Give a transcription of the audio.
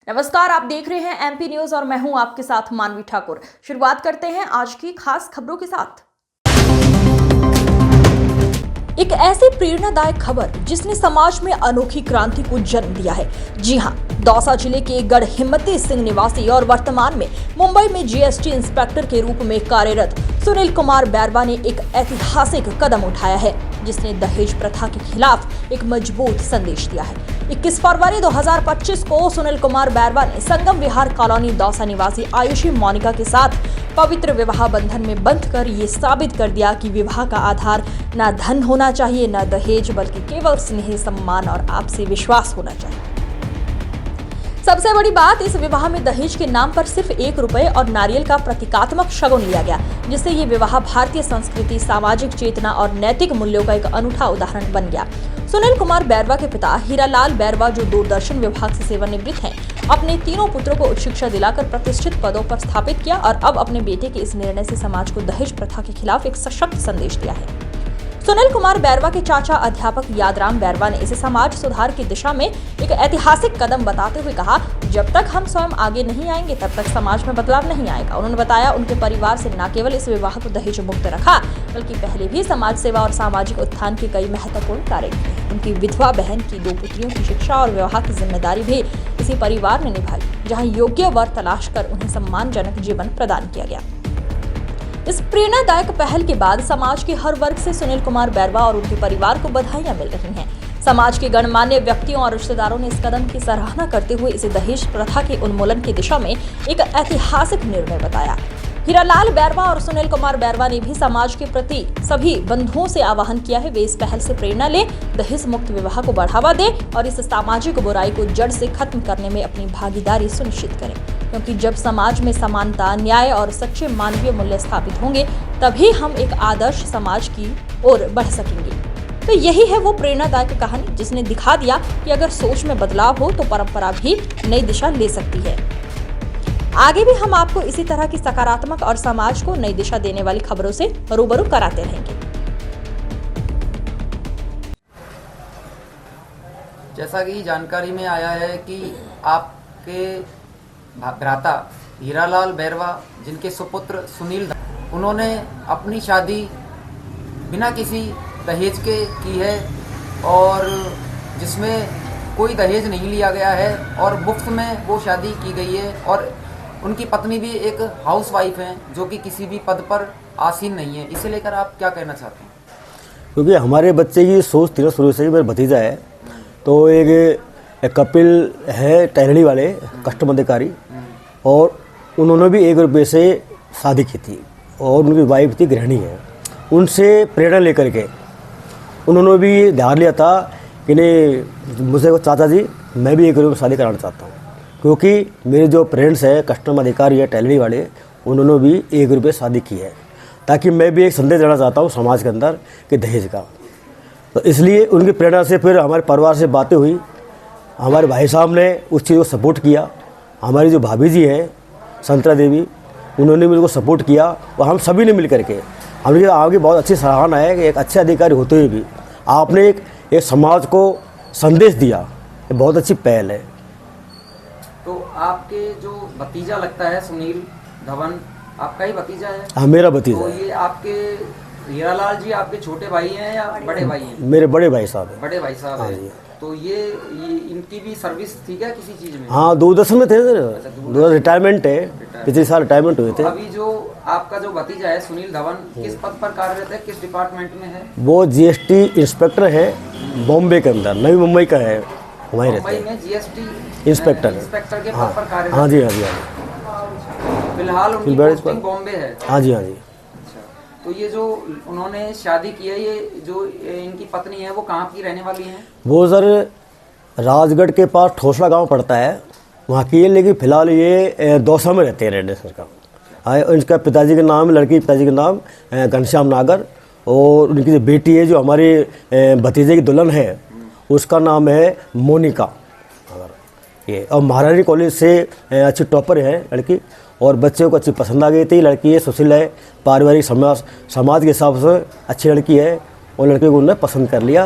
नमस्कार, आप देख रहे हैं एमपी न्यूज और मैं हूं आपके साथ मानवी ठाकुर। शुरुआत करते हैं आज की खास खबरों के साथ। एक ऐसी प्रेरणादायक खबर जिसने समाज में अनोखी क्रांति को जन्म दिया है। जी हां, दौसा जिले के गढ़ हिम्मती सिंह निवासी और वर्तमान में मुंबई में जीएसटी इंस्पेक्टर के रूप में कार्यरत सुनील कुमार बैरवा ने एक ऐतिहासिक कदम उठाया है, जिसने दहेज प्रथा के खिलाफ एक मजबूत संदेश दिया है। 21 फरवरी 2025 को सुनील कुमार बैरवा ने संगम विहार कॉलोनी दौसा निवासी आयुषी मोनिका के साथ पवित्र विवाह बंधन में बंधकर ये साबित कर दिया कि विवाह का आधार न धन होना चाहिए, न दहेज, बल्कि केवल स्नेह, सम्मान और आपसी विश्वास होना चाहिए। सबसे बड़ी बात, इस विवाह में दहेज के नाम पर सिर्फ 1 रुपए और नारियल का प्रतीकात्मक शगुन लिया गया, जिससे ये विवाह भारतीय संस्कृति, सामाजिक चेतना और नैतिक मूल्यों का एक अनूठा उदाहरण बन गया। सुनील कुमार बैरवा के पिता हीरालाल बैरवा, जो दूरदर्शन विभाग से सेवानिवृत्त हैं, अपने तीनों पुत्रों को उच्च शिक्षा दिलाकर प्रतिष्ठित पदों पर स्थापित किया और अब अपने बेटे के इस निर्णय से समाज को दहेज प्रथा के खिलाफ एक सशक्त संदेश दिया है। सुनील कुमार बैरवा के चाचा अध्यापक यादराम बैरवा ने इसे समाज सुधार की दिशा में एक ऐतिहासिक कदम बताते हुए कहा, जब तक हम स्वयं आगे नहीं आएंगे तब तक समाज में बदलाव नहीं आएगा। उन्होंने बताया, उनके परिवार से न केवल इस विवाह को दहेज मुक्त रखा, बल्कि पहले भी समाज सेवा और सामाजिक उत्थान के कई महत्वपूर्ण कार्य किए। उनकी विधवा बहन की 2 पुत्रियों की शिक्षा और विवाह की जिम्मेदारी भी इसी परिवार ने निभाई, जहाँ योग्य वर तलाश कर उन्हें सम्मानजनक जीवन प्रदान किया गया। इस प्रेरणादायक पहल के बाद समाज के हर वर्ग से सुनील कुमार बैरवा और उनके परिवार को बधाइयां मिल रही हैं। समाज के गणमान्य व्यक्तियों और रिश्तेदारों ने इस कदम की सराहना करते हुए इसे दहेज प्रथा के उन्मूलन की दिशा में एक ऐतिहासिक निर्णय बताया। हीरालाल बैरवा और सुनील कुमार बैरवा ने भी समाज के प्रति सभी बंधुओं से आह्वान किया है, वे इस पहल से प्रेरणा लें, दहेज मुक्त विवाह को बढ़ावा दें और इस सामाजिक बुराई को जड़ से खत्म करने में अपनी भागीदारी सुनिश्चित करें, क्योंकि जब समाज में समानता, न्याय और सच्चे मानवीय मूल्य स्थापित होंगे, तभी हम एक आदर्श समाज की ओर बढ़ सकेंगे। तो यही है वो प्रेरणादायक कहानी जिसने दिखा दिया कि अगर सोच में बदलाव हो तो परंपरा भी नई दिशा ले सकती है। आगे भी हम आपको इसी तरह की सकारात्मक और समाज को नई दिशा देने वाली खबरों से रूबरू कराते रहेंगे। जैसा कि जानकारी में आया है कि आपके भ्राता हीरालाल बैरवा, जिनके सुपुत्र सुनील, उन्होंने अपनी शादी बिना किसी दहेज के की है और जिसमें कोई दहेज नहीं लिया गया है और मुफ्त में वो शादी की गई है और उनकी पत्नी भी एक हाउसवाइफ हैं जो कि किसी भी पद पर आसीन नहीं है। इसे लेकर आप क्या कहना चाहते हैं? क्योंकि हमारे बच्चे की सोच थी ना शुरू से ही, मेरा भतीजा है तो एक कपिल है टहलनी वाले कस्टम अधिकारी, और उन्होंने भी 1 रुपये से शादी की थी और उनकी वाइफ थी गृहिणी है। उनसे प्रेरणा लेकर के उन्होंने भी ध्यान लिया था कि नहीं, मुझे चाचा जी मैं भी 1 रुपये में शादी कराना चाहता हूँ, क्योंकि मेरे जो पेरेंट्स हैं कस्टम अधिकारी है टहलनी वाले, उन्होंने भी 1 रुपये शादी की है, ताकि मैं भी एक संदेश देना चाहता हूँ समाज के अंदर कि दहेज का। तो इसलिए उनकी प्रेरणा से फिर हमारे परिवार से बातें हुई, हमारे भाई साहब ने उस चीज़ को सपोर्ट किया, हमारी जो भाभी जी हैं संतरा देवी, उन्होंने भी उनको सपोर्ट किया और हम सभी ने मिल करके हमने आगे बहुत अच्छी सराहना है कि एक अच्छे अधिकारी होते हुए भी आपने एक समाज को संदेश दिया, ये बहुत अच्छी पहल है। तो आपके जो भतीजा लगता है सुनील धवन, आपका ही भतीजा है? हाँ, मेरा भतीजा। तो ये आपके हीरालाल जी आपके छोटे भाई हैं या बड़े भाई हैं? मेरे बड़े भाई साहब हैं। बड़े भाई साहब हाँ हैं। जी। तो ये इनकी भी सर्विस थी क्या किसी चीज में? हाँ, दूरदर्शन में थे सर, दूरदर्शन रिटायरमेंट है, पिछले साल रिटायरमेंट हुए थे। तो अभी जो आपका जो भतीजा है सुनील धवन, किस पद पर कार्यरत है, किस डिपार्टमेंट में है? वो जीएसटी इंस्पेक्टर है बॉम्बे के अंदर, नवी मुंबई का है, वहीं रहते हैं। मुंबई में जीएसटी इंस्पेक्टर के पद पर कार्यरत? हाँ जी, हाँ जी, हाँ जी। फिलहाल उनकी पोस्टिंग बॉम्बे है? हाँ जी, हाँ जी। तो ये जो उन्होंने शादी की है, ये जो इनकी पत्नी है वो कहाँ की रहने वाली है? वो सर राजगढ़ के पास ठोसला गांव पड़ता है, वहाँ की है, लेकिन फिलहाल ये दौसा में रहते हैं रेड्डी सर का। इनका पिताजी का नाम, लड़की के पिताजी का नाम घनश्याम नागर, और उनकी जो बेटी है जो हमारे भतीजे की दुल्हन है उसका नाम है मोनिका। ये और महारानी कॉलेज से अच्छी टॉपर है लड़की, और बच्चे को अच्छी पसंद आ गई थी। लड़की है, सुशील है, पारिवारिक समाज के हिसाब से अच्छी लड़की है, और लड़के को उन्होंने पसंद कर लिया।